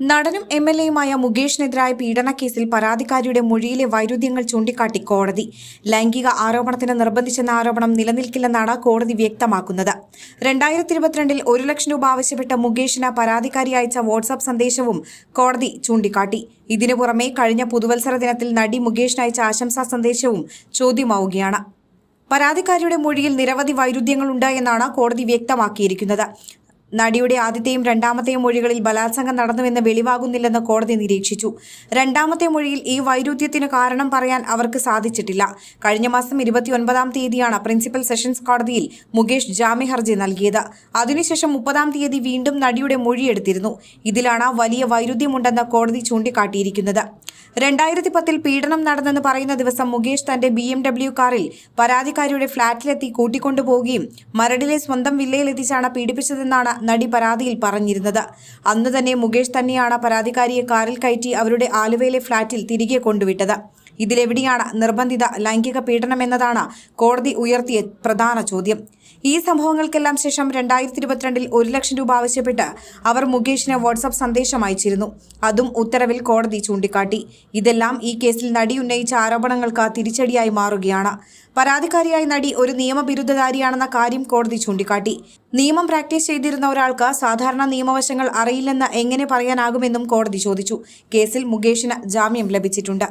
നടനും എംഎൽഎയുമായ മുകേഷിനെതിരായ പീഡനക്കേസിൽ പരാതിക്കാരിയുടെ മൊഴിയിലെ വൈരുദ്ധ്യങ്ങൾ ചൂണ്ടിക്കാട്ടി കോടതി. ലൈംഗിക ആരോപണത്തിന് നിർബന്ധിച്ചെന്ന ആരോപണം നിലനിൽക്കില്ലെന്നാണ് കോടതി വ്യക്തമാക്കുന്നത്. 2022 1 ലക്ഷം രൂപ ആവശ്യപ്പെട്ട മുകേഷിന് പരാതിക്കാരി അയച്ച വാട്സാപ്പ് സന്ദേശവും കോടതി ചൂണ്ടിക്കാട്ടി. ഇതിനു പുറമെ കഴിഞ്ഞ പുതുവത്സര ദിനത്തിൽ നടി മുകേഷിന് അയച്ച ആശംസാ സന്ദേശവും ചോദ്യമാവുകയാണ്. പരാതിക്കാരിയുടെ മൊഴിയിൽ നിരവധി വൈരുദ്ധ്യങ്ങളുണ്ട് എന്നാണ് കോടതി വ്യക്തമാക്കിയിരിക്കുന്നത്. നടിയുടെ ആദ്യത്തെയും രണ്ടാമത്തെയും മൊഴികളിൽ ബലാത്സംഗം നടന്നുവെന്ന് വെളിവാകുന്നില്ലെന്ന് കോടതി നിരീക്ഷിച്ചു. രണ്ടാമത്തെ മൊഴിയിൽ ഈ വൈരുദ്ധ്യത്തിന് കാരണം പറയാൻ അവർക്ക് സാധിച്ചിട്ടില്ല. കഴിഞ്ഞ മാസം 29-ാം തീയതിയാണ് പ്രിൻസിപ്പൽ സെഷൻസ് കോടതിയിൽ മുകേഷ് ജാമ്യ ഹർജി നൽകിയത്. അതിനുശേഷം 30-ാം തീയതി വീണ്ടും നടിയുടെ മൊഴിയെടുത്തിരുന്നു. ഇതിലാണ് വലിയ വൈരുദ്ധ്യമുണ്ടെന്ന് കോടതി ചൂണ്ടിക്കാട്ടിയിരിക്കുന്നത്. 2010-ൽ പീഡനം നടന്നെന്ന് പറയുന്ന ദിവസം മുകേഷ് തന്റെ BMW കാറിൽ പരാതിക്കാരിയുടെ ഫ്ളാറ്റിലെത്തി കൂട്ടിക്കൊണ്ടുപോവുകയും മരടിലെ സ്വന്തം വില്ലയിലെത്തിച്ചാണ് പീഡിപ്പിച്ചതെന്നാണ് നടി പരാതിയിൽ പറഞ്ഞിരുന്നത്. അന്ന് തന്നെ മുകേഷ് തന്നെയാണ് പരാതിക്കാരിയെ കാറിൽ കയറ്റി അവരുടെ ആലുവയിലെ ഫ്ളാറ്റിൽ തിരികെ കൊണ്ടുവിട്ടത്. ഇതിലെവിടെയാണ് നിർബന്ധിത ലൈംഗിക പീഡനം എന്നതാണ് കോടതി ഉയർത്തിയ പ്രധാന ചോദ്യം. ഈ സംഭവങ്ങൾക്കെല്ലാം ശേഷം 2022-ൽ 1 ലക്ഷം രൂപ ആവശ്യപ്പെട്ട് അവർ മുകേഷിന് വാട്സാപ്പ് സന്ദേശം അയച്ചിരുന്നു. അതും ഉത്തരവിൽ കോടതി ചൂണ്ടിക്കാട്ടി. ഇതെല്ലാം ഈ കേസിൽ നടി ഉന്നയിച്ച ആരോപണങ്ങൾക്ക് തിരിച്ചടിയായി മാറുകയാണ്. പരാതിക്കാരിയായ നടി ഒരു നിയമബിരുദധാരിയാണെന്ന കാര്യം കോടതി ചൂണ്ടിക്കാട്ടി. നിയമം പ്രാക്ടീസ് ചെയ്തിരുന്ന ഒരാൾക്ക് സാധാരണ നിയമവശങ്ങൾ അറിയില്ലെന്ന് എങ്ങനെ പറയാനാകുമെന്നും കോടതി ചോദിച്ചു. കേസിൽ മുകേഷിന് ജാമ്യം ലഭിച്ചിട്ടുണ്ട്.